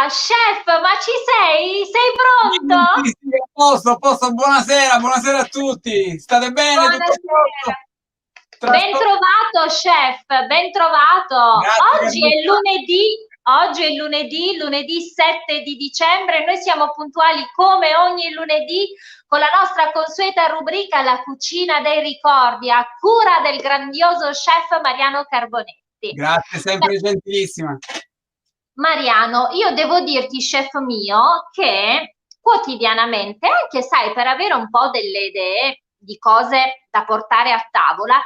chef, ma ci sei? Sei Sì, pronto? sì, sì, a posto, buonasera, buonasera a tutti. State bene? Tutto a Buonasera. posto? Ben Trasporto? trovato, chef, ben trovato. Grazie, Oggi è Carlotta. lunedì 7 di dicembre. Noi siamo puntuali come ogni lunedì con la nostra consueta rubrica La cucina dei ricordi a cura del grandioso chef Mariano Carbonetti. Grazie, Beh, sempre gentilissima. Mariano, io devo dirti, chef mio, che quotidianamente, anche sai, per avere un po' delle idee di cose da portare a tavola,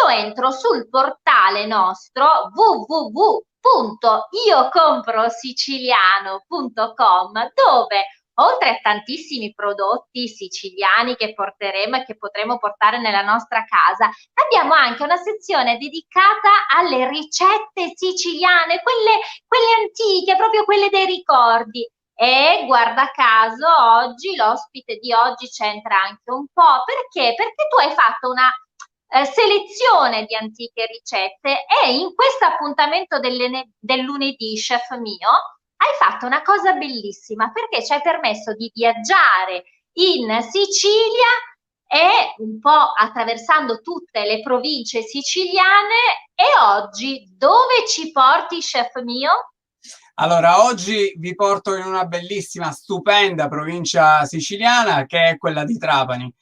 io entro sul portale nostro www.iocomprosiciliano.com dove oltre a tantissimi prodotti siciliani che porteremo e che potremo portare nella nostra casa, abbiamo anche una sezione dedicata alle ricette siciliane, quelle antiche, proprio quelle dei ricordi. E guarda caso, oggi l'ospite di oggi c'entra anche un po'. Perché? Perché tu hai fatto una selezione di antiche ricette e in questo appuntamento del lunedì, chef mio, hai fatto una cosa bellissima perché ci hai permesso di viaggiare in Sicilia e un po' attraversando tutte le province siciliane. E oggi dove ci porti, chef mio? Allora, oggi vi porto in una bellissima, stupenda provincia siciliana che è quella di Trapani.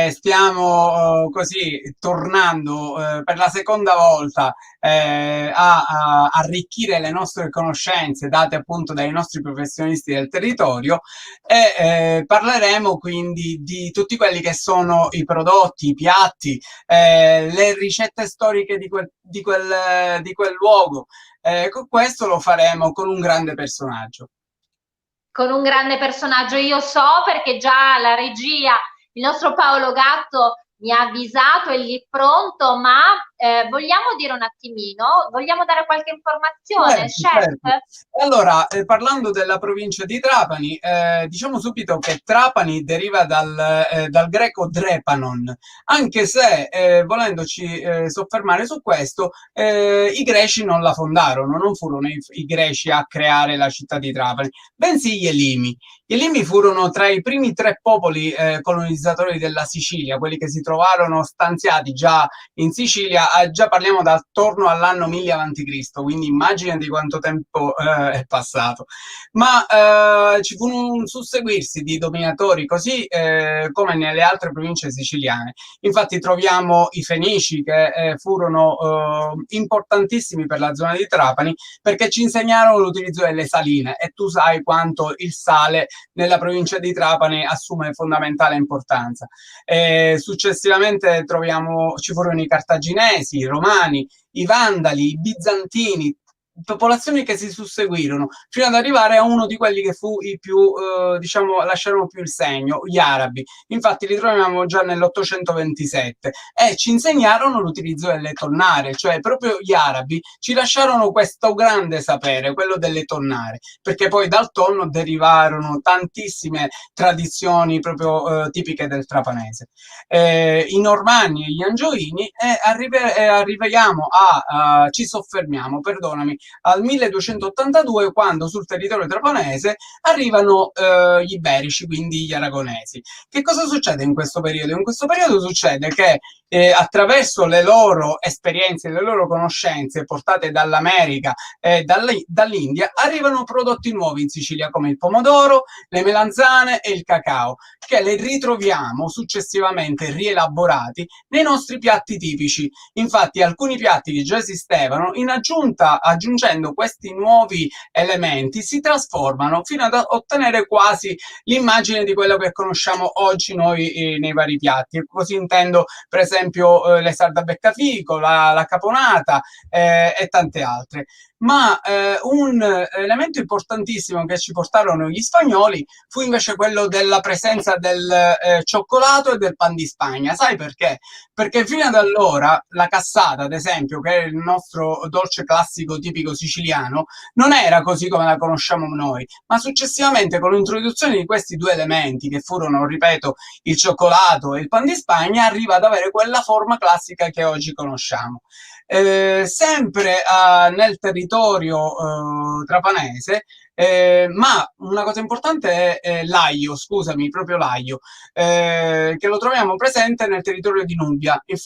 Stiamo così tornando per la seconda volta a arricchire le nostre conoscenze date appunto dai nostri professionisti del territorio e parleremo quindi di tutti quelli che sono i prodotti, i piatti, le ricette storiche di quel luogo. Con questo lo faremo con un grande personaggio. Con un grande personaggio. Io so perché già la regia, il nostro Paolo Gatto mi ha avvisato, è lì pronto, ma vogliamo dire un attimino, vogliamo dare qualche informazione, Certo, chef? certo. Allora, parlando della provincia di Trapani, diciamo subito che Trapani deriva dal greco drepanon, anche se volendoci soffermare su questo, i greci non la fondarono, non furono i greci a creare la città di Trapani, bensì gli Elimi. Gli Elimi furono tra i primi tre popoli colonizzatori della Sicilia, quelli che si trovarono stanziati già in Sicilia, già parliamo da attorno all'anno 1000 avanti Cristo, quindi immagina di quanto tempo è passato. Ma ci fu un susseguirsi di dominatori così come nelle altre province siciliane. Infatti troviamo i Fenici che furono importantissimi per la zona di Trapani perché ci insegnarono l'utilizzo delle saline e tu sai quanto il sale nella provincia di Trapani assume fondamentale importanza. Successivamente ci furono i cartaginesi, i romani, i vandali, i bizantini, popolazioni che si susseguirono fino ad arrivare a uno di quelli che fu i più, diciamo, lasciarono più il segno, gli arabi. Infatti li troviamo già nell'827 e ci insegnarono l'utilizzo delle tonnare, cioè proprio gli arabi ci lasciarono questo grande sapere, quello delle tonnare, perché poi dal tonno derivarono tantissime tradizioni proprio tipiche del trapanese. I Normanni e gli Angioini e arriviamo ci soffermiamo, perdonami, al 1282 quando sul territorio trapanese arrivano gli iberici, quindi gli aragonesi. Che cosa succede in questo periodo? In questo periodo succede che attraverso le loro esperienze, le loro conoscenze portate dall'America e dall'India, arrivano prodotti nuovi in Sicilia come il pomodoro, le melanzane e il cacao, che le ritroviamo successivamente rielaborati nei nostri piatti tipici. Infatti alcuni piatti che già esistevano, in aggiunta, aggiungendo questi nuovi elementi, si trasformano fino ad ottenere quasi l'immagine di quello che conosciamo oggi noi nei vari piatti. Così intendo per esempio le sarda beccafico, la caponata e tante altre. Ma un elemento importantissimo che ci portarono gli spagnoli fu invece quello della presenza del cioccolato e del pan di Spagna. Sai perché? Perché fino ad allora la cassata, ad esempio, che è il nostro dolce classico tipico siciliano, non era così come la conosciamo noi, ma successivamente con l'introduzione di questi due elementi, che furono, ripeto, il cioccolato e il pan di Spagna, arriva ad avere quella forma classica che oggi conosciamo. Sempre nel territorio trapanese Ma una cosa importante è l'aglio, scusami, proprio l'aglio, che lo troviamo presente nel territorio di Nubia, il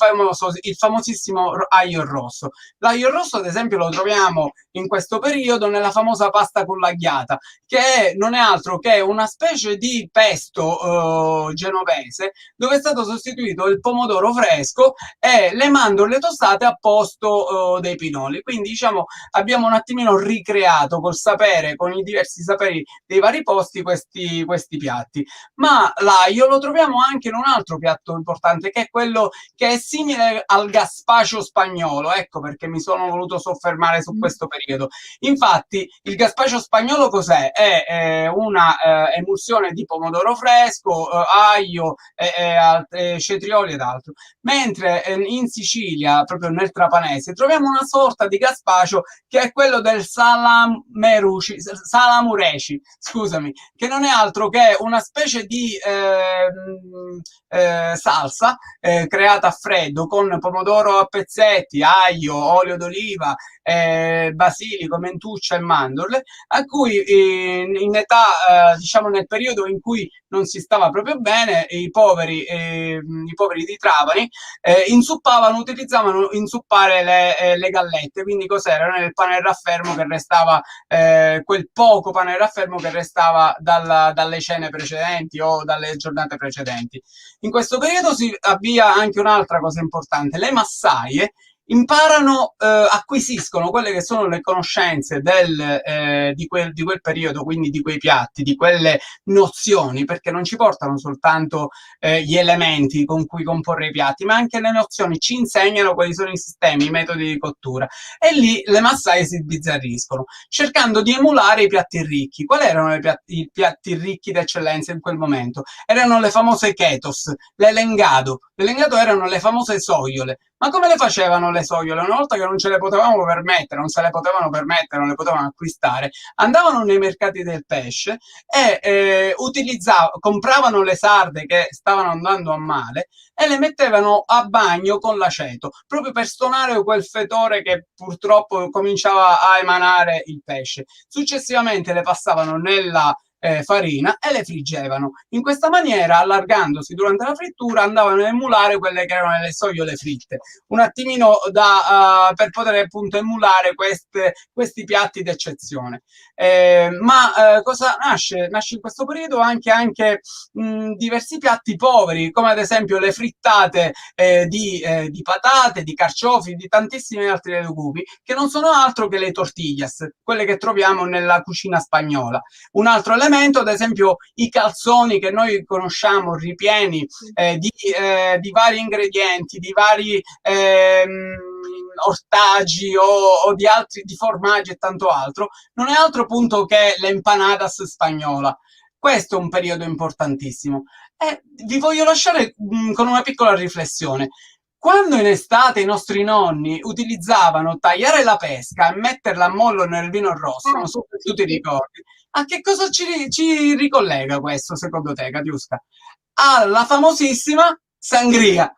famosissimo aglio rosso. L'aglio rosso, ad esempio, lo troviamo in questo periodo nella famosa pasta con l'agliata, che non è altro che una specie di pesto genovese, dove è stato sostituito il pomodoro fresco e le mandorle tostate a posto dei pinoli. Quindi, diciamo, abbiamo un attimino ricreato col sapere, con i diversi saperi dei vari posti, questi piatti. Ma l'aglio lo troviamo anche in un altro piatto importante, che è quello che è simile al gazpacho spagnolo. Ecco perché mi sono voluto soffermare su questo periodo. Infatti, il gazpacho spagnolo cos'è? È una emulsione di pomodoro fresco, aglio, cetrioli ed altro. Mentre in Sicilia, proprio nel trapanese, troviamo una sorta di gazpacho che è quello del salamureci, scusami, che non è altro che una specie di salsa creata a freddo con pomodoro a pezzetti, aglio, olio d'oliva, basilico, mentuccia e mandorle, a cui in età, diciamo nel periodo in cui non si stava proprio bene, i poveri di Trapani utilizzavano inzuppare le gallette, quindi cos'erano? Il pane raffermo che restava, quel poco pane raffermo che restava dalle cene precedenti o dalle giornate precedenti. In questo periodo si avvia anche un'altra cosa importante, le massaie imparano, acquisiscono quelle che sono le conoscenze di quel periodo, quindi di quei piatti, di quelle nozioni, perché non ci portano soltanto gli elementi con cui comporre i piatti, ma anche le nozioni, ci insegnano quali sono i sistemi, i metodi di cottura. E lì le massaie si sbizzarriscono, cercando di emulare i piatti ricchi. Quali erano i piatti ricchi d'eccellenza in quel momento? Erano le famose ketos, l'elengado. L'elengado erano le famose soiole. Ma come le facevano le soiole? Una volta che non ce le potevamo permettere, non se le potevano permettere, non le potevano acquistare, andavano nei mercati del pesce e compravano le sarde che stavano andando a male e le mettevano a bagno con l'aceto, proprio per stonare quel fetore che purtroppo cominciava a emanare il pesce. Successivamente le passavano nella farina e le friggevano. In questa maniera, allargandosi durante la frittura, andavano a emulare quelle che erano le soiole fritte, un attimino per poter appunto emulare questi piatti d'eccezione. Ma cosa nasce? Nasce in questo periodo anche diversi piatti poveri, come ad esempio le frittate di patate, di carciofi, di tantissimi altri legumi, che non sono altro che le tortillas, quelle che troviamo nella cucina spagnola. Un altro elemento, ad esempio, i calzoni che noi conosciamo ripieni di vari ingredienti, di vari ortaggi o di altri di formaggi e tanto altro, non è altro punto che l'empanadas spagnola. Questo è un periodo importantissimo. E vi voglio lasciare con una piccola riflessione. Quando in estate i nostri nonni utilizzavano tagliare la pesca e metterla a mollo nel vino rosso, non so se tu ti ricordi, a che cosa ci ricollega questo, secondo te, Katiuska? Alla famosissima sangria.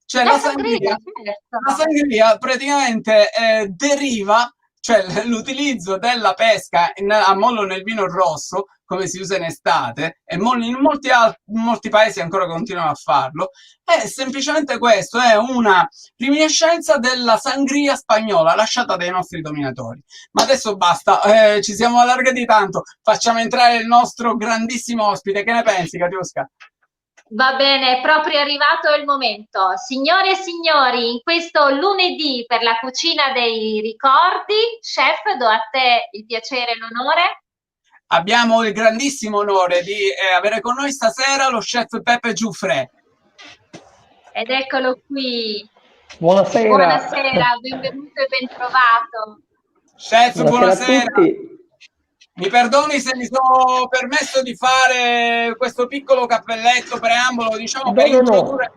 Cioè La sangria, certo. la sangria praticamente deriva, cioè l'utilizzo della pesca a mollo nel vino rosso, come si usa in estate, e in molti paesi ancora continuano a farlo, è semplicemente questo, è una reminiscenza della sangria spagnola lasciata dai nostri dominatori. Ma adesso basta, ci siamo allargati tanto, facciamo entrare il nostro grandissimo ospite. Che ne pensi, Katiuska? Va bene, è proprio arrivato il momento. Signore e signori, in questo lunedì per la cucina dei ricordi, chef, do a te il piacere e l'onore. Abbiamo il grandissimo onore di avere con noi stasera lo chef Pepe Giuffre. Ed eccolo qui. Buonasera. Buonasera, benvenuto e ben trovato. Chef, buonasera. A tutti. Mi perdoni se mi sono permesso di fare questo piccolo cappelletto preambolo, diciamo, per introdurre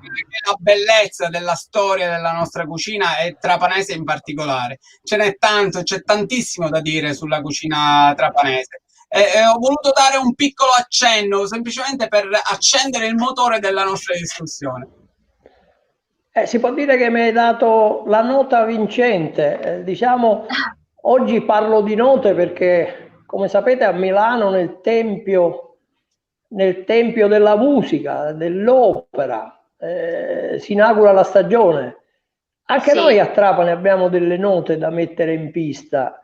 la bellezza della storia della nostra cucina e trapanese in particolare. Ce n'è tanto, c'è tantissimo da dire sulla cucina trapanese. Ho voluto dare un piccolo accenno, semplicemente per accendere il motore della nostra discussione. Si può dire che mi hai dato la nota vincente. Diciamo, oggi parlo di note perché come sapete a Milano nel tempio della musica, dell'opera, si inaugura la stagione. Anche noi a Trapani abbiamo delle note da mettere in pista.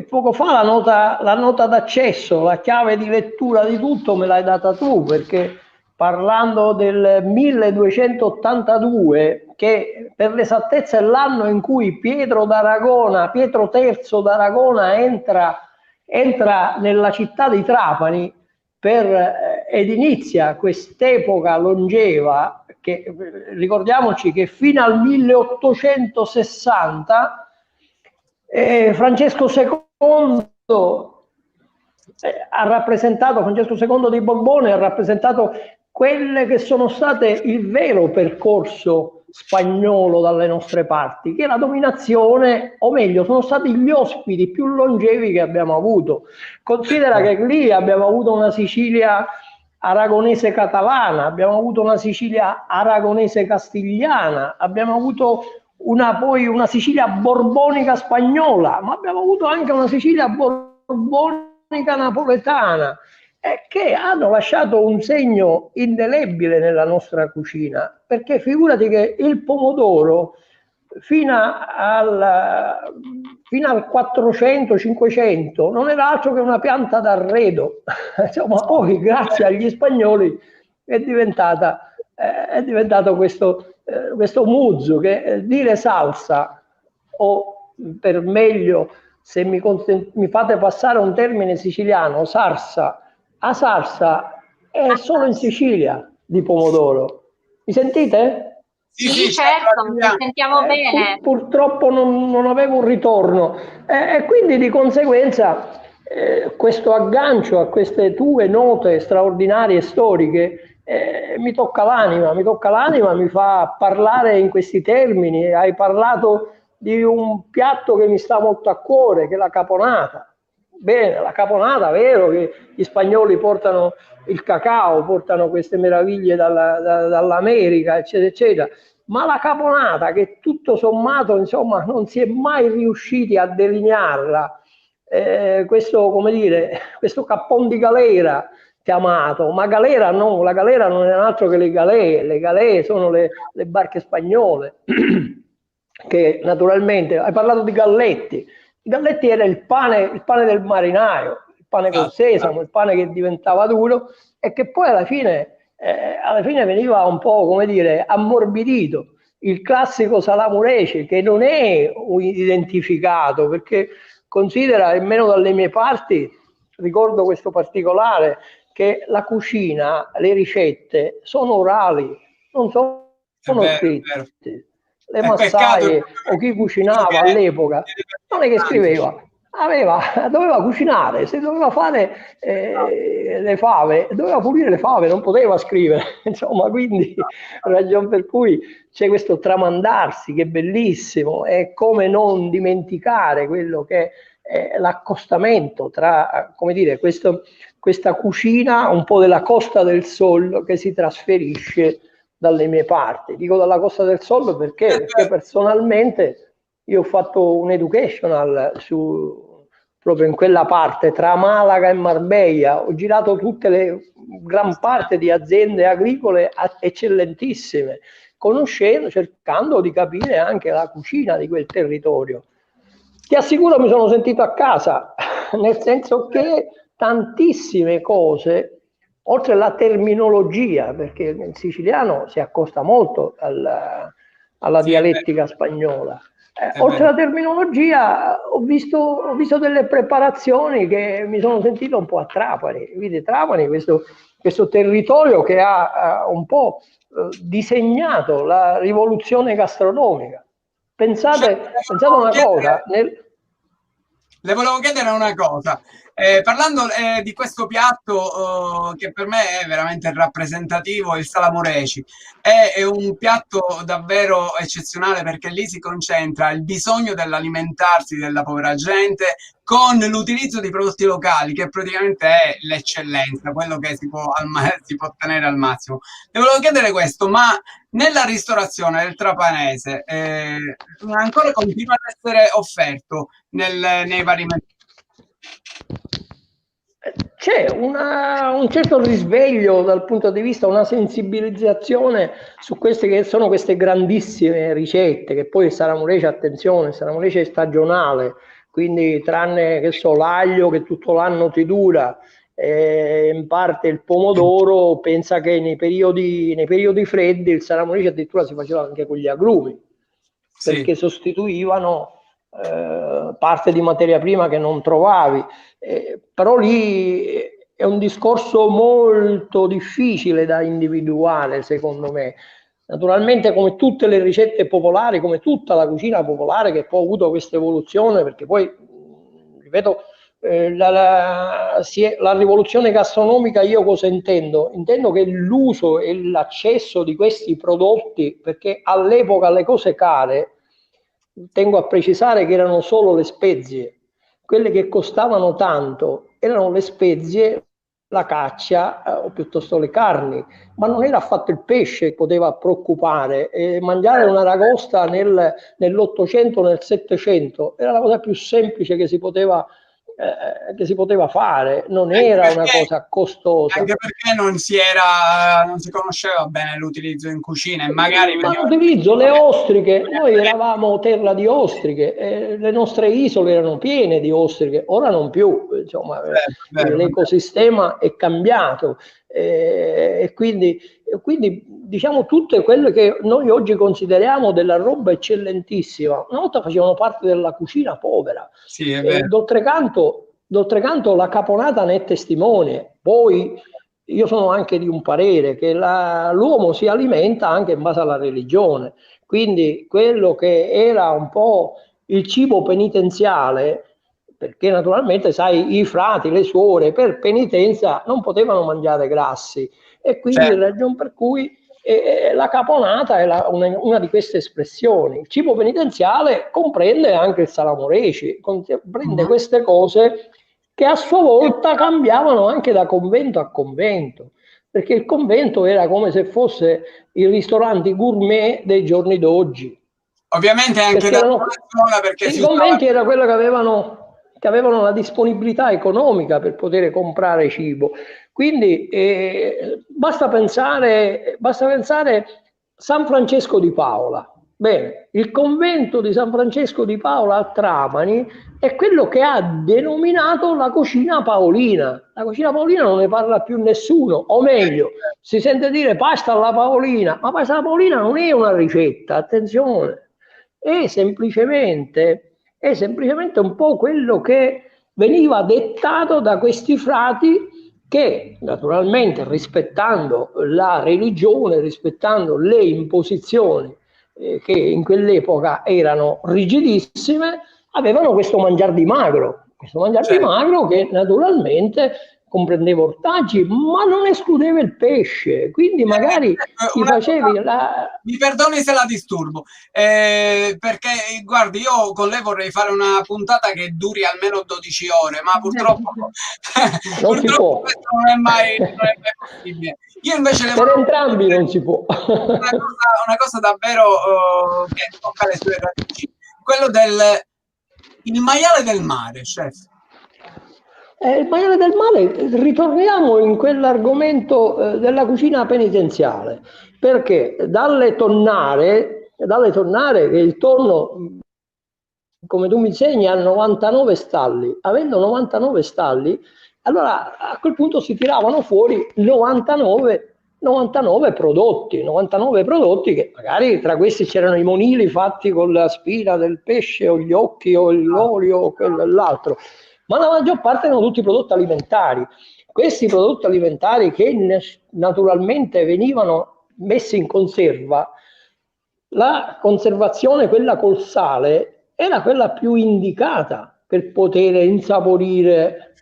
Poco fa la nota d'accesso, la chiave di lettura di tutto me l'hai data tu, perché parlando del 1282, che per l'esattezza è l'anno in cui Pietro III d'Aragona entra nella città di Trapani ed inizia quest'epoca longeva, che ricordiamoci che fino al 1860 Francesco II di Borbone ha rappresentato quelle che sono state il vero percorso spagnolo dalle nostre parti, che è la dominazione, o meglio, sono stati gli ospiti più longevi che abbiamo avuto. Considera che lì abbiamo avuto una Sicilia aragonese catalana, abbiamo avuto una Sicilia aragonese castigliana, abbiamo avuto poi una Sicilia borbonica spagnola, ma abbiamo avuto anche una Sicilia borbonica napoletana, che hanno lasciato un segno indelebile nella nostra cucina, perché figurati che il pomodoro fino al 400-500 non era altro che una pianta d'arredo. Insomma, poi grazie agli spagnoli è diventato questo muzzo, che dire salsa, o per meglio, se mi fate passare un termine siciliano, sarsa. A salsa è solo in Sicilia di pomodoro. Mi sentite? Sì, certo, ci sentiamo bene. Purtroppo non avevo un ritorno, e quindi di conseguenza questo aggancio a queste tue note straordinarie e storiche mi tocca l'anima, mi fa parlare in questi termini. Hai parlato di un piatto che mi sta molto a cuore, che è la caponata. Bene, la caponata, vero che gli spagnoli portano il cacao, portano queste meraviglie dall'America, eccetera, eccetera, ma la caponata, che tutto sommato, insomma, non si è mai riusciti a delinearla, questo cappon di galera chiamato, ma galera no, la galera non è altro che le galee sono le barche spagnole, che naturalmente, hai parlato di galletti. I galletti era il pane del marinaio, il pane col sesamo, il pane che diventava duro e che poi alla fine veniva un po', come dire, ammorbidito. Il classico salamureci, che non è identificato, perché considera, almeno dalle mie parti, ricordo questo particolare, che la cucina, le ricette sono orali, non sono scritte. Le massaie o chi cucinava all'epoca non è che scriveva, doveva cucinare, se doveva fare le fave, doveva pulire le fave, non poteva scrivere, insomma, quindi ragion per cui c'è questo tramandarsi che è bellissimo, e come non dimenticare quello che è l'accostamento tra, come dire, questa cucina un po' della Costa del Sol che si trasferisce dalle mie parti. Dico dalla Costa del Sol perché personalmente io ho fatto un educational proprio in quella parte tra Malaga e Marbella, ho girato gran parte di aziende agricole eccellentissime, cercando di capire anche la cucina di quel territorio. Ti assicuro, mi sono sentito a casa, nel senso che tantissime cose, oltre alla terminologia, perché il siciliano si accosta molto alla dialettica spagnola, oltre alla terminologia ho visto delle preparazioni che mi sono sentito un po' a Trapani. Vedi, Trapani, questo territorio che ha un po' disegnato la rivoluzione gastronomica. Pensate una cosa. Le volevo chiedere una cosa. Parlando di questo piatto che per me è veramente rappresentativo, il salamureci, è un piatto davvero eccezionale, perché lì si concentra il bisogno dell'alimentarsi della povera gente con l'utilizzo di prodotti locali, che praticamente è l'eccellenza, quello che si può ottenere al massimo. Le volevo chiedere questo, ma nella ristorazione del trapanese ancora continua ad essere offerto nei vari mercati? C'è un certo risveglio dal punto di vista, una sensibilizzazione su queste che sono queste grandissime ricette, che poi il salamurece, attenzione, il salamurece è stagionale, quindi tranne che so, l'aglio che tutto l'anno ti dura, in parte il pomodoro, pensa che nei periodi freddi il salamurece addirittura si faceva anche con gli agrumi, Sì. perché sostituivano parte di materia prima che non trovavi. Però lì è un discorso molto difficile da individuare, secondo me. Naturalmente, come tutte le ricette popolari, come tutta la cucina popolare che poi ha avuto questa evoluzione, perché poi, ripeto, la rivoluzione gastronomica, io cosa intendo? Intendo che l'uso e l'accesso di questi prodotti, perché all'epoca le cose care, tengo a precisare che erano solo le spezie, quelle che costavano tanto erano le spezie, la caccia o piuttosto le carni, ma non era affatto il pesce che poteva preoccupare. Mangiare una ragosta nell'800, nel 700 era la cosa più semplice che si poteva fare, non era una cosa costosa. Anche perché non si conosceva bene l'utilizzo in cucina e magari Ma veniva... l'utilizzo, le ostriche, noi eravamo terra di ostriche, le nostre isole erano piene di ostriche, ora non più, insomma, Vero, l'ecosistema è cambiato e quindi diciamo tutte quelle che noi oggi consideriamo della roba eccellentissima, una volta facevano parte della cucina povera. sì, è vero. D'oltrecanto la caponata ne è testimone, poi io sono anche di un parere che l'uomo si alimenta anche in base alla religione, quindi quello che era un po' il cibo penitenziale, perché naturalmente sai i frati, le suore per penitenza non potevano mangiare grassi e quindi Certo. ragion per cui la caponata è una di queste espressioni. Il cibo penitenziale comprende anche il salamoreci, comprende queste cose che a sua volta cambiavano anche da convento a convento, perché il convento era come se fosse i ristoranti gourmet dei giorni d'oggi. Ovviamente anche Perché da sola perché si i usava... conventi era quello che avevano la disponibilità economica per poter comprare cibo. Quindi basta pensare San Francesco di Paola. Bene, il convento di San Francesco di Paola a Trapani è quello che ha denominato la cucina paolina. La cucina paolina non ne parla più nessuno, o meglio, si sente dire pasta alla paolina, ma pasta alla paolina non è una ricetta, attenzione, è semplicemente un po' quello che veniva dettato da questi frati che naturalmente rispettando la religione, rispettando le imposizioni che in quell'epoca erano rigidissime, avevano questo mangiar di Certo. magro che naturalmente comprendeva ortaggi, ma non escludeva il pesce, quindi magari ti Una facevi cosa, la... mi perdoni se la disturbo, perché guardi, io con lei vorrei fare una puntata che duri almeno 12 ore, ma purtroppo, Non si purtroppo può. questo non è mai possibile. Io invece le Per volevo entrambi chiedere non si può. una cosa davvero che tocca le sue radici, quello del il maiale del mare, chef. Il maiale del mare, ritorniamo in quell'argomento della cucina penitenziale, perché dalle tonnare che il tonno, come tu mi insegni, ha 99 stalli, avendo 99 stalli, allora a quel punto si tiravano fuori 99 prodotti che magari tra questi c'erano i monili fatti con la spina del pesce o gli occhi o l'olio o quello e l'altro, ma la maggior parte erano tutti prodotti alimentari. Questi prodotti alimentari che naturalmente venivano messi in conserva, la conservazione, quella col sale, era quella più indicata per poter insaporire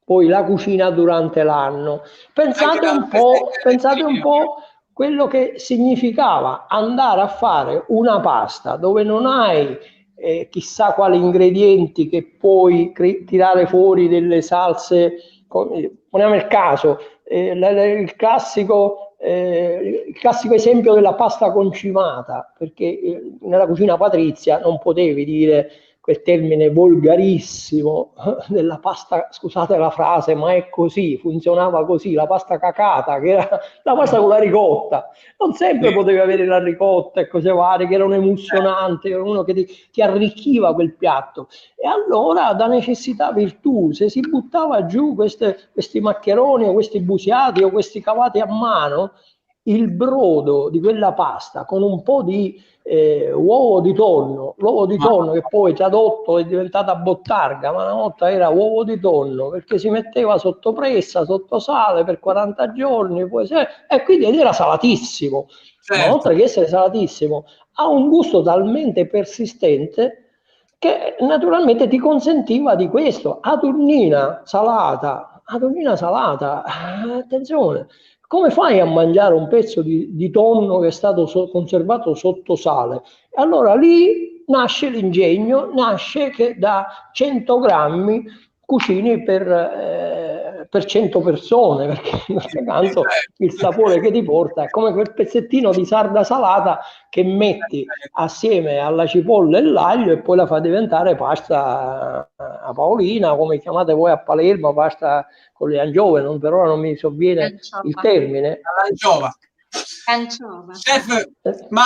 poi la cucina durante l'anno. Anche dalla presenza Pensate un dell'inquilino. po' quello che significava andare a fare una pasta dove non hai chissà quali ingredienti che puoi tirare fuori delle salse, poniamo il caso, il classico esempio della pasta concimata, perché nella cucina patrizia non potevi dire quel termine volgarissimo della pasta, scusate la frase, ma è così, funzionava così, la pasta cacata, che era la pasta con la ricotta. Non sempre potevi avere la ricotta e cose varie, che era un emulsionante, era uno che ti arricchiva quel piatto. E allora, da necessità virtù, se si buttava giù questi maccheroni o questi busiati o questi cavati a mano, il brodo di quella pasta con un po' di uovo di tonno che poi tradotto è diventata bottarga, ma una volta era uovo di tonno perché si metteva sotto pressa, sotto sale per 40 giorni, poi e quindi era salatissimo. Ma oltre che essere salatissimo, ha un gusto talmente persistente che naturalmente ti consentiva di questo. Aturnina salata, attenzione. Come fai a mangiare un pezzo di tonno che è stato conservato sotto sale? E allora lì nasce l'ingegno, nasce che da 100 grammi cucini per 100 persone, perché tanto il sapore che ti porta è come quel pezzettino di sarda salata che metti assieme alla cipolla e l'aglio e poi la fa diventare pasta a paolina, come chiamate voi a Palermo, pasta con le angiove, per ora non mi sovviene il termine. L'anciova. Chef, ma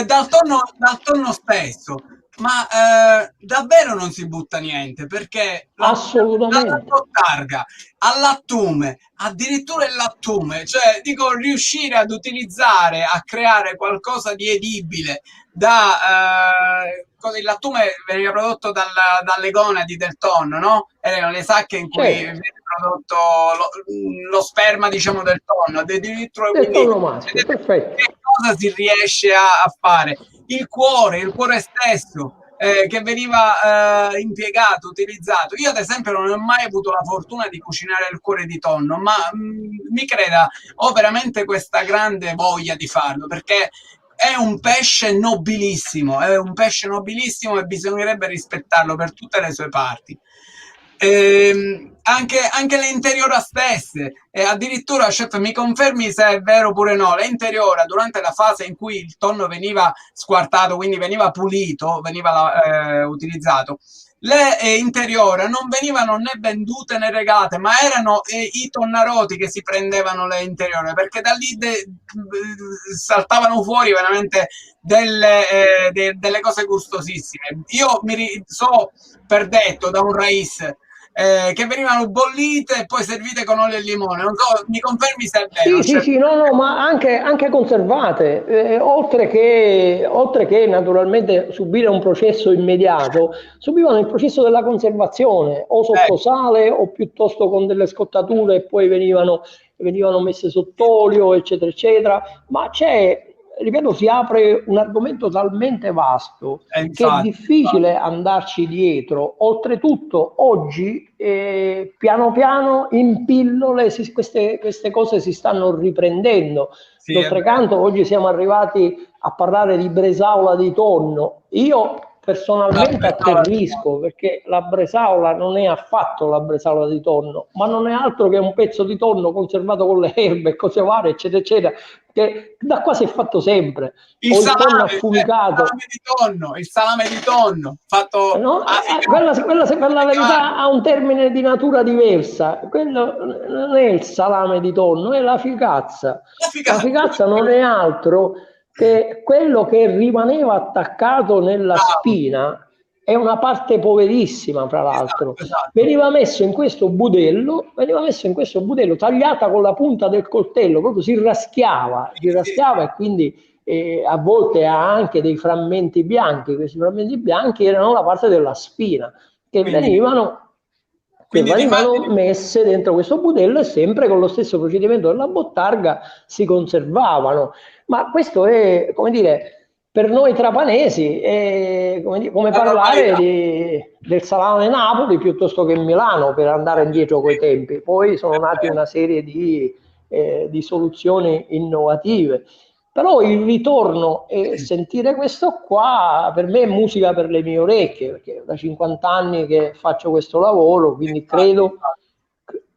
dal tonno stesso, ma davvero non si butta niente, perché assolutamente dalla bottarga al lattume, addirittura il lattume, cioè dico, riuscire ad utilizzare, a creare qualcosa di edibile il lattume veniva prodotto dalle gonadi del tonno, no? Erano le sacche in cui viene prodotto lo sperma, diciamo, del tonno, addirittura del tonno maschio, perfetto. Che cosa si riesce a fare? Il cuore stesso, che veniva impiegato, utilizzato. Io ad esempio non ho mai avuto la fortuna di cucinare il cuore di tonno, ma mi creda, ho veramente questa grande voglia di farlo, perché è un pesce nobilissimo e bisognerebbe rispettarlo per tutte le sue parti. Anche le interiora stesse, addirittura, chef, mi confermi se è vero oppure no, le interiora durante la fase in cui il tonno veniva squartato, quindi veniva pulito, veniva utilizzato, le interiora non venivano né vendute né regalate, ma erano i tonnaroti che si prendevano le interiore, perché da lì saltavano fuori veramente delle cose gustosissime. Io so per detto da un raiz che venivano bollite e poi servite con olio e limone. Non so, mi confermi se è vero? Sì, no, ma anche conservate, oltre che naturalmente subire un processo immediato, subivano il processo della conservazione, o sotto sale o piuttosto con delle scottature e poi venivano messe sott'olio, eccetera, eccetera. Ma ripeto, si apre un argomento talmente vasto che è difficile andarci dietro. Oltretutto, oggi, piano piano, in pillole, queste cose si stanno riprendendo. D'altro canto, oggi siamo arrivati a parlare di bresaola di tonno. Io personalmente atterrisco, perché la bresaola non è affatto la bresaola di tonno, ma non è altro che un pezzo di tonno conservato con le erbe e cose varie, eccetera, eccetera, che da qua si è fatto sempre. Il salame di tonno fatto no? Quella per la verità ha un termine di natura diversa. Quello non è il salame di tonno, è la ficazza. La ficazza non è altro che quello che rimaneva attaccato nella spina. È una parte poverissima, fra l'altro. Esatto. Veniva messo in questo budello, tagliata con la punta del coltello, proprio si raschiava e quindi a volte ha anche dei frammenti bianchi. Questi frammenti bianchi erano la parte della spina che venivano messe dentro questo budello e sempre con lo stesso procedimento della bottarga si conservavano. Ma questo è, come dire, per noi trapanesi è come parlare del salame Napoli piuttosto che Milano, per andare indietro coi tempi. Poi sono nati una serie di soluzioni innovative. Però il ritorno e sentire questo qua per me è musica per le mie orecchie, perché da 50 anni che faccio questo lavoro, quindi credo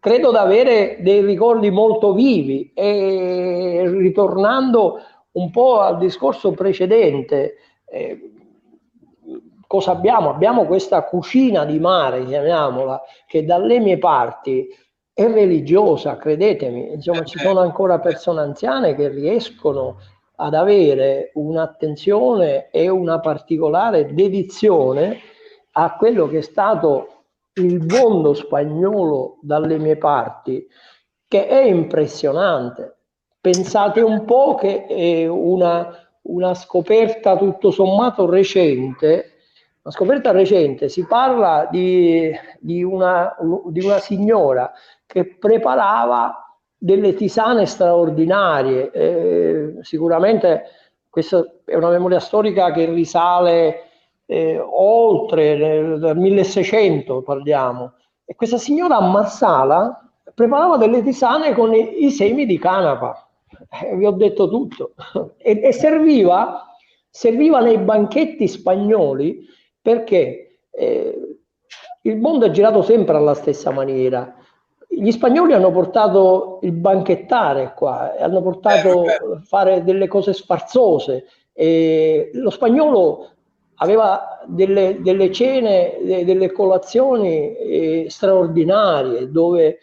di avere dei ricordi molto vivi. E ritornando un po' al discorso precedente, cosa abbiamo? Abbiamo questa cucina di mare, chiamiamola, che dalle mie parti è religiosa, credetemi. Insomma, ci sono ancora persone anziane che riescono ad avere un'attenzione e una particolare dedizione a quello che è stato il mondo spagnolo dalle mie parti, che è impressionante. Pensate un po' che è una scoperta tutto sommato recente. Una scoperta recente, si parla di una signora che preparava delle tisane straordinarie. Sicuramente questa è una memoria storica che risale oltre, dal 1600 parliamo. E questa signora a Marsala preparava delle tisane con i semi di canapa. Vi ho detto tutto. E serviva nei banchetti spagnoli perché il mondo è girato sempre alla stessa maniera. Gli spagnoli hanno portato il banchettare qua, hanno portato fare delle cose sfarzose. Lo spagnolo aveva delle cene, delle colazioni straordinarie dove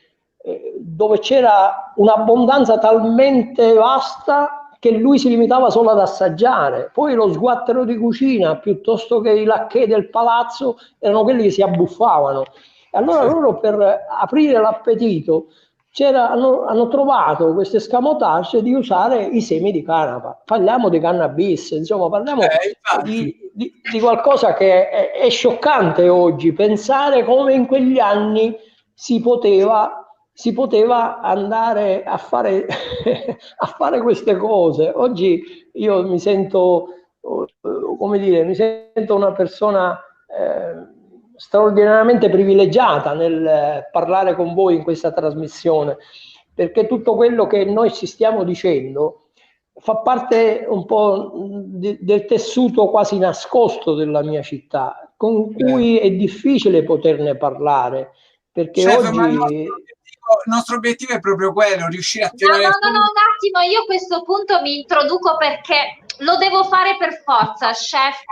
c'era un'abbondanza talmente vasta che lui si limitava solo ad assaggiare. Poi lo sguattero di cucina piuttosto che i lacchè del palazzo erano quelli che si abbuffavano. E allora loro, per aprire l'appetito, hanno trovato questo escamotage di usare i semi di canapa. Parliamo di cannabis, insomma, parliamo di qualcosa che è scioccante oggi, pensare come in quegli anni si poteva andare a fare, a fare queste cose. Oggi io mi sento, come dire, mi sento una persona straordinariamente privilegiata nel parlare con voi in questa trasmissione, perché tutto quello che noi ci stiamo dicendo fa parte un po' del tessuto quasi nascosto della mia città, con cui è difficile poterne parlare, perché Chef, oggi... ma il nostro obiettivo è proprio quello, riuscire a tirare No, fuori... un attimo, io a questo punto mi introduco perché lo devo fare per forza, chef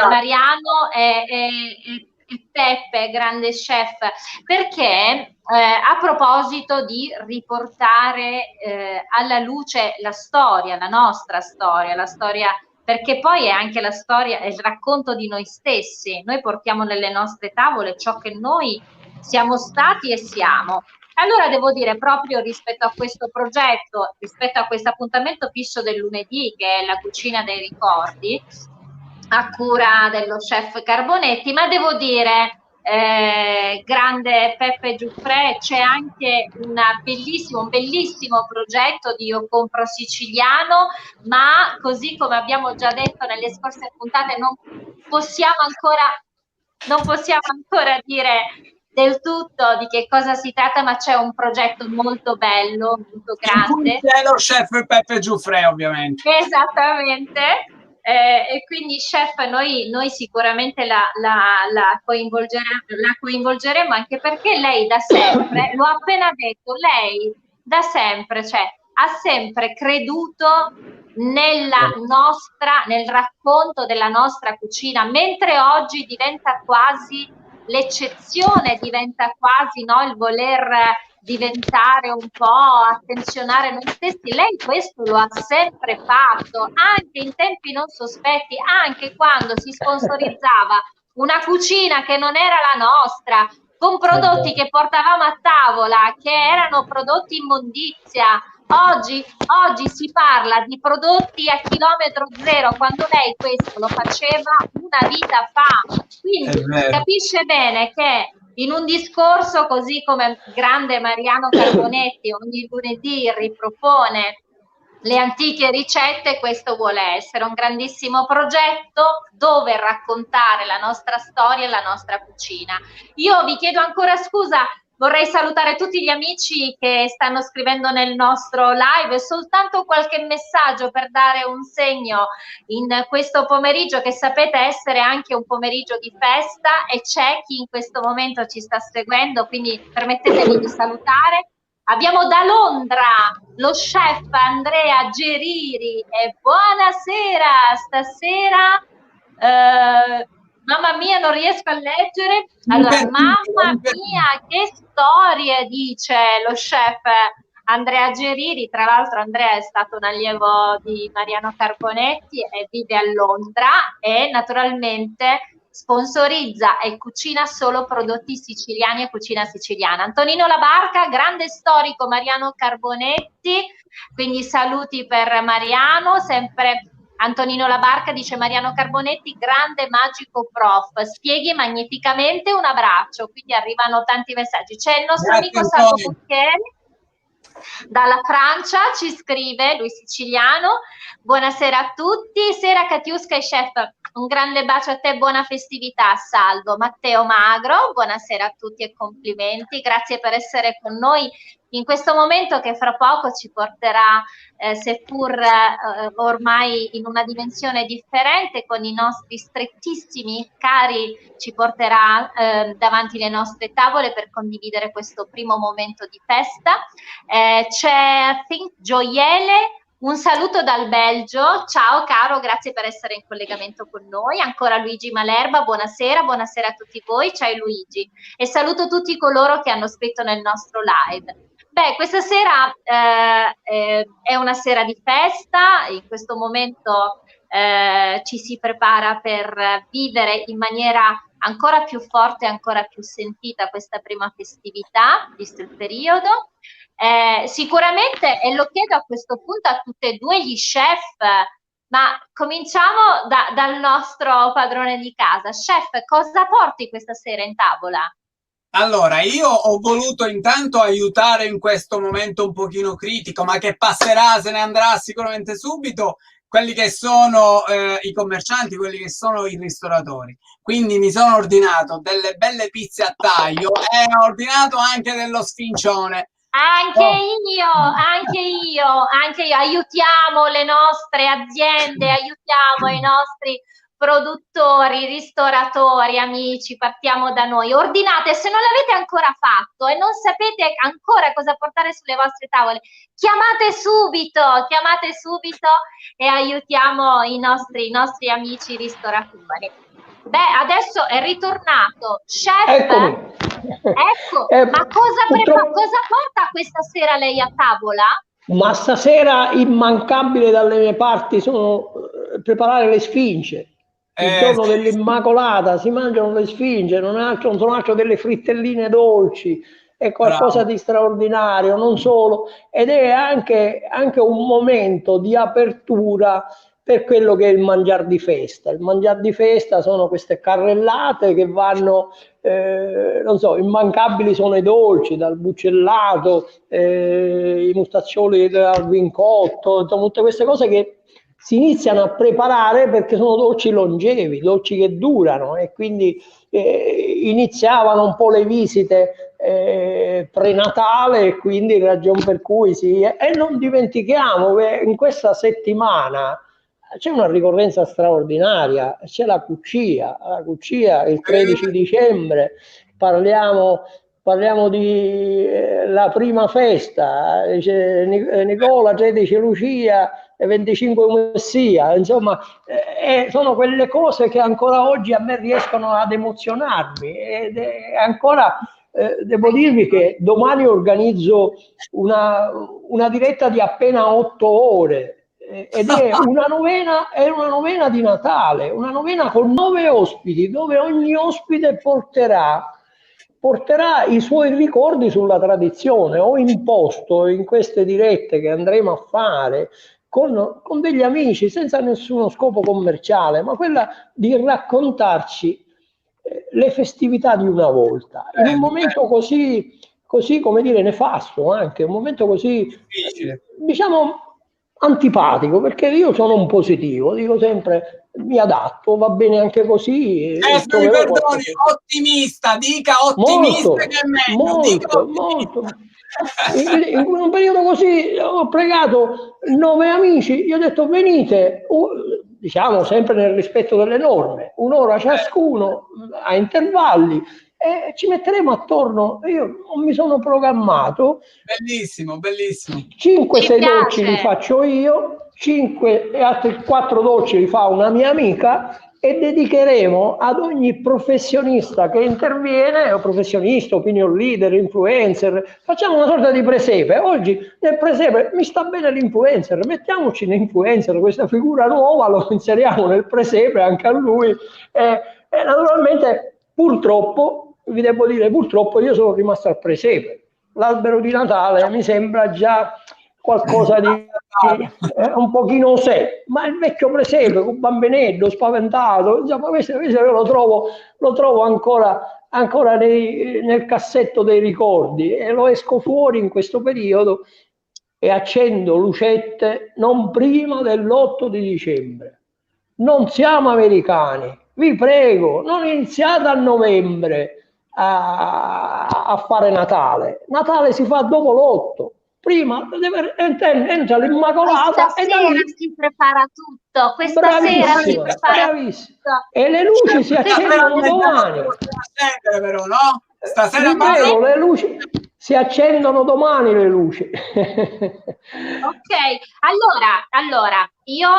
Mariano e Peppe, grande chef, perché a proposito di riportare alla luce la storia, la nostra storia, la storia, perché poi è anche la storia, è il racconto di noi stessi, noi portiamo nelle nostre tavole ciò che noi siamo stati e siamo. Allora devo dire, proprio rispetto a questo progetto, rispetto a questo appuntamento fisso del lunedì, che è la cucina dei ricordi, a cura dello chef Carbonetti, ma devo dire, grande Peppe Giuffre, c'è anche un bellissimo progetto di Io Compro Siciliano, ma così come abbiamo già detto nelle scorse puntate non possiamo ancora dire del tutto di che cosa si tratta, ma c'è un progetto molto bello, molto grande. In cui c'è lo chef Peppe Giuffre, ovviamente. Esattamente. E quindi chef noi sicuramente la coinvolgeremo anche perché lei da sempre, l'ho appena detto, lei da sempre, cioè ha sempre creduto nel racconto della nostra cucina, mentre oggi diventa quasi l'eccezione, diventa quasi, no, il voler diventare un po' attenzionare noi stessi. Lei questo lo ha sempre fatto, anche in tempi non sospetti, anche quando si sponsorizzava una cucina che non era la nostra, con prodotti che portavamo a tavola, che erano prodotti immondizia. Oggi si parla di prodotti a chilometro zero, quando lei questo lo faceva una vita fa. Quindi capisce bene che in un discorso così come grande Mariano Carbonetti ogni lunedì ripropone le antiche ricette, questo vuole essere un grandissimo progetto dove raccontare la nostra storia e la nostra cucina. Io vi chiedo ancora scusa, vorrei salutare tutti gli amici che stanno scrivendo nel nostro live, soltanto qualche messaggio per dare un segno in questo pomeriggio che sapete essere anche un pomeriggio di festa e c'è chi in questo momento ci sta seguendo, quindi permettetemi di salutare. Abbiamo da Londra lo chef Andrea Geriri e buonasera, stasera Mamma mia, non riesco a leggere. Allora, mamma mia, che storie, dice lo chef Andrea Geriri. Tra l'altro Andrea è stato un allievo di Mariano Carbonetti e vive a Londra e naturalmente sponsorizza e cucina solo prodotti siciliani e cucina siciliana. Antonino La Barca, grande storico Mariano Carbonetti, quindi saluti per Mariano, sempre Antonino La Barca dice Mariano Carbonetti, grande magico prof, spieghi magnificamente, un abbraccio, quindi arrivano tanti messaggi. C'è il nostro amico Salvo Bucchieri dalla Francia, ci scrive, lui siciliano, buonasera a tutti, Sera Katiuska e chef, un grande bacio a te, buona festività. Salvo. Matteo Magro, buonasera a tutti e complimenti, grazie per essere con noi in questo momento che fra poco ci porterà, seppur ormai in una dimensione differente, con i nostri strettissimi cari, ci porterà davanti le nostre tavole per condividere questo primo momento di festa. C'è Gioiele, un saluto dal Belgio, ciao caro, grazie per essere in collegamento con noi. Ancora Luigi Malerba, buonasera, buonasera a tutti voi, ciao Luigi. E saluto tutti coloro che hanno scritto nel nostro live. Beh, questa sera è una sera di festa, in questo momento ci si prepara per vivere in maniera ancora più forte, ancora più sentita questa prima festività, visto il periodo. Sicuramente, e lo chiedo a questo punto a tutti e due gli chef, ma cominciamo dal nostro padrone di casa. Chef, cosa porti questa sera in tavola? Allora, io ho voluto intanto aiutare in questo momento un pochino critico, ma che passerà, se ne andrà sicuramente subito, quelli che sono i commercianti, quelli che sono i ristoratori. Quindi mi sono ordinato delle belle pizze a taglio e ho ordinato anche dello sfincione. Anche io, aiutiamo le nostre aziende, aiutiamo i nostri produttori, ristoratori, amici, partiamo da noi. Ordinate, se non l'avete ancora fatto e non sapete ancora cosa portare sulle vostre tavole, chiamate subito e aiutiamo i nostri amici ristoratori. Beh, adesso è ritornato chef. Eccomi. Ecco, ma cosa porta questa sera lei a tavola? Ma stasera immancabile dalle mie parti sono preparare le sfinge. Il giorno dell'Immacolata si mangiano le sfinge, non sono altro delle frittelline dolci, è qualcosa di straordinario, non solo, ed è anche un momento di apertura per quello che è il mangiar di festa. Il mangiar di festa sono queste carrellate che vanno, non so, immancabili sono i dolci, dal buccellato, i mustaccioli al vincotto, insomma, tutte queste cose che si iniziano a preparare perché sono dolci longevi, dolci che durano, e quindi iniziavano un po' le visite prenatale, e quindi ragion per cui e non dimentichiamo che in questa settimana c'è una ricorrenza straordinaria, c'è la Cuccia il 13 dicembre, parliamo di la prima festa, Nicola, 13 Lucia e 25 Messia, insomma, sono quelle cose che ancora oggi a me riescono ad emozionarmi, ed è ancora devo dirvi che domani organizzo una diretta di appena 8 ore, ed è una novena di Natale, una novena con 9 ospiti, dove ogni ospite porterà i suoi ricordi sulla tradizione. Ho imposto in queste dirette che andremo a fare con degli amici, senza nessuno scopo commerciale, ma quella di raccontarci le festività di una volta, in un momento così come dire nefasto, anche un momento così difficile, diciamo antipatico, perché io sono un positivo, dico sempre mi adatto, va bene anche così. Mi perdoni, ottimista, dica ottimista, molto, che è meglio. Molto. In un periodo così ho pregato 9 amici, gli ho detto venite, diciamo sempre nel rispetto delle norme, un'ora ciascuno a intervalli, e ci metteremo attorno. Io non mi sono programmato. Bellissimo. 5-6 dolci li faccio io, 5 e altri 4 dolci li fa una mia amica, e dedicheremo ad ogni professionista che interviene, o professionista, opinion leader, influencer, facciamo una sorta di presepe. Oggi nel presepe mi sta bene l'influencer, mettiamoci l'influencer, questa figura nuova, lo inseriamo nel presepe anche a lui e naturalmente purtroppo, vi devo dire, purtroppo io sono rimasto al presepe. L'albero di Natale mi sembra già qualcosa di un pochino sé, ma il vecchio presepe con bambinello spaventato, insomma, questo io lo trovo ancora nel cassetto dei ricordi e lo esco fuori in questo periodo e accendo lucette non prima dell'8 di dicembre. Non siamo americani, vi prego, non iniziate a novembre a fare Natale. Natale si fa dopo l'8. Prima entra l'Immacolata questa sera si prepara tutto. Questa bravissima, sera si prepara bravissima. tutto. E le luci si accendono domani. Però, no? Stasera Vi prego, le luci si accendono domani, le luci. Ok, allora io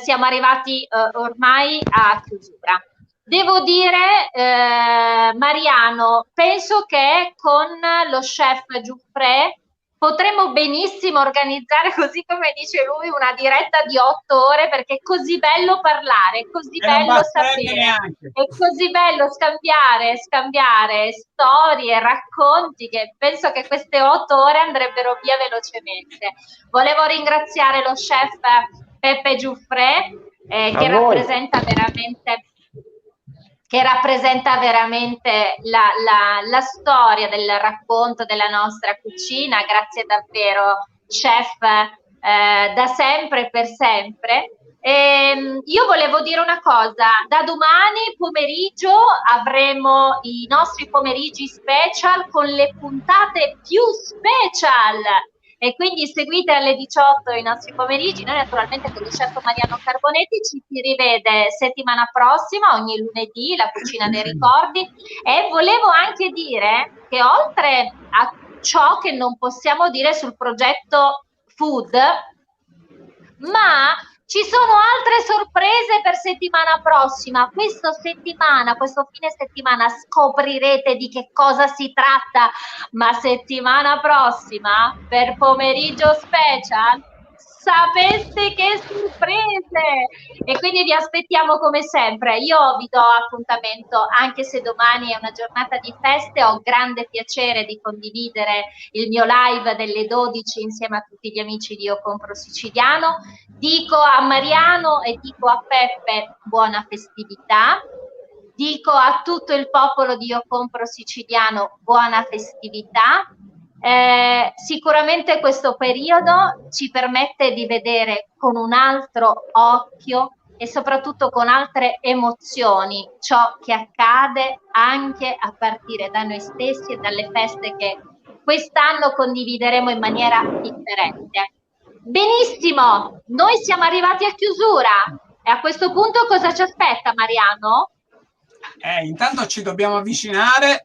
siamo arrivati ormai a chiusura. Devo dire, Mariano, penso che con lo chef Giuffre potremmo benissimo organizzare, così come dice lui, una diretta di 8 ore, perché è così bello parlare, è così bello sapere, è così bello scambiare storie, racconti, che penso che queste 8 ore andrebbero via velocemente. Volevo ringraziare lo chef Peppe Giuffre, che rappresenta veramente la storia del racconto della nostra cucina. Grazie davvero, chef, da sempre e per sempre. Io volevo dire una cosa: da domani pomeriggio avremo i nostri pomeriggi special con le puntate più special. E quindi seguite alle 18 i nostri pomeriggi. Noi naturalmente con il chef Mariano Carbonetti ci si rivede settimana prossima, ogni lunedì, la cucina dei ricordi. E volevo anche dire che oltre a ciò che non possiamo dire sul progetto Food, ma ci sono altre sorprese per settimana prossima. Questo fine settimana scoprirete di che cosa si tratta, ma settimana prossima per pomeriggio special sapete che sorprese, e quindi vi aspettiamo come sempre. Io vi do appuntamento, anche se domani è una giornata di feste, ho grande piacere di condividere il mio live delle 12 insieme a tutti gli amici di Io Compro Siciliano. Dico a Mariano e dico a Peppe buona festività. Dico a tutto il popolo di Io Compro Siciliano buona festività. Sicuramente questo periodo ci permette di vedere con un altro occhio e soprattutto con altre emozioni ciò che accade anche a partire da noi stessi e dalle feste che quest'anno condivideremo in maniera differente. Benissimo, noi siamo arrivati a chiusura e a questo punto cosa ci aspetta, Mariano? Intanto ci dobbiamo avvicinare.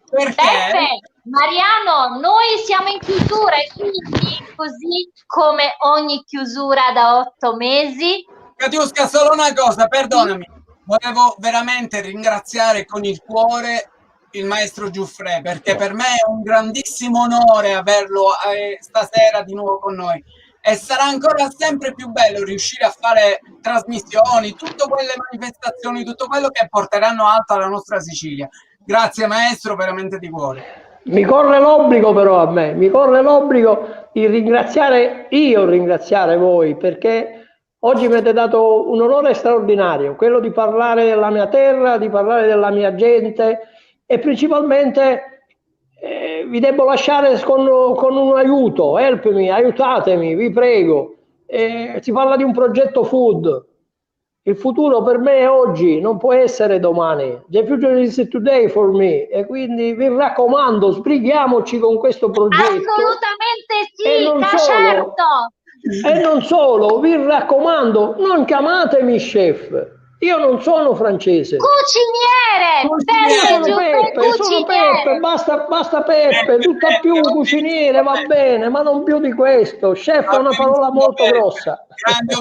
Perché? Peppe, Mariano, noi siamo in chiusura e quindi, così come ogni chiusura da 8 mesi. Katiuska, solo una cosa, perdonami, volevo veramente ringraziare con il cuore il maestro Giuffre, perché per me è un grandissimo onore averlo stasera di nuovo con noi. E sarà ancora sempre più bello riuscire a fare trasmissioni, tutte quelle manifestazioni, tutto quello che porteranno alta la nostra Sicilia. Grazie maestro, veramente di cuore. Mi corre l'obbligo però a me, mi corre l'obbligo di ringraziare voi, perché oggi mi avete dato un onore straordinario, quello di parlare della mia terra, di parlare della mia gente e principalmente vi devo lasciare con un aiuto, helpmi, aiutatemi, vi prego. Si parla di un progetto Food. Il futuro per me è oggi, non può essere domani. The future is today for me. E quindi vi raccomando, sbrighiamoci con questo progetto. Assolutamente sì, certo. E non solo, vi raccomando, non chiamatemi chef, Io non sono francese. Cuciniere! Peppe, Sono Peppe, sono Peppe, basta Peppe, tutta più cuciniere va bene, ma non più di questo. Chef è una parola molto grossa. Grande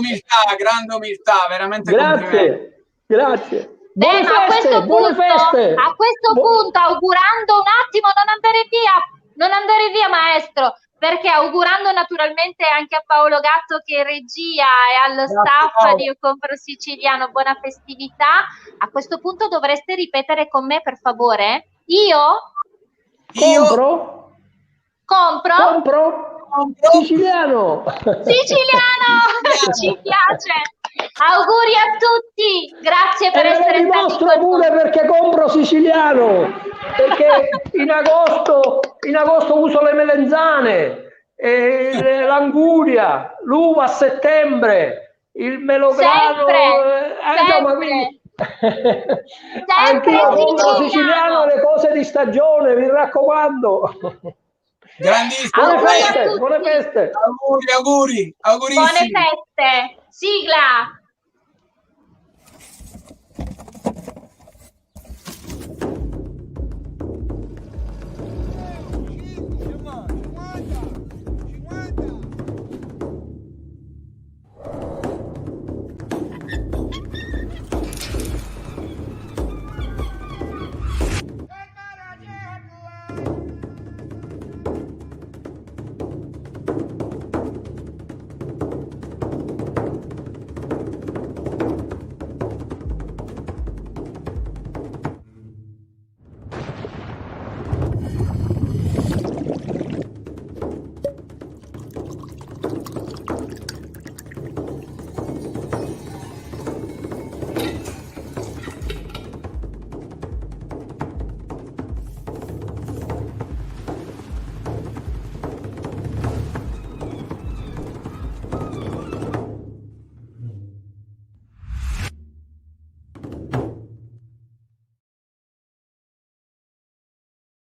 umiltà, veramente complimenti. Grazie. Buone feste, buone feste. A questo punto, augurando un attimo, non andare via maestro, perché augurando naturalmente anche a Paolo Gatto che è regia e allo staff di Io Compro Siciliano buona festività, a questo punto dovreste ripetere con me per favore. Compro Siciliano. Ci piace. Auguri a tutti, grazie per essere stati con dimostro pure perché compro siciliano, perché in agosto uso le melenzane, l'anguria, l'uva a settembre, il melograno, anche io compro siciliano, le cose di stagione, mi raccomando. Grandissimo. Buone feste. Auguri. Buone feste. Sigla.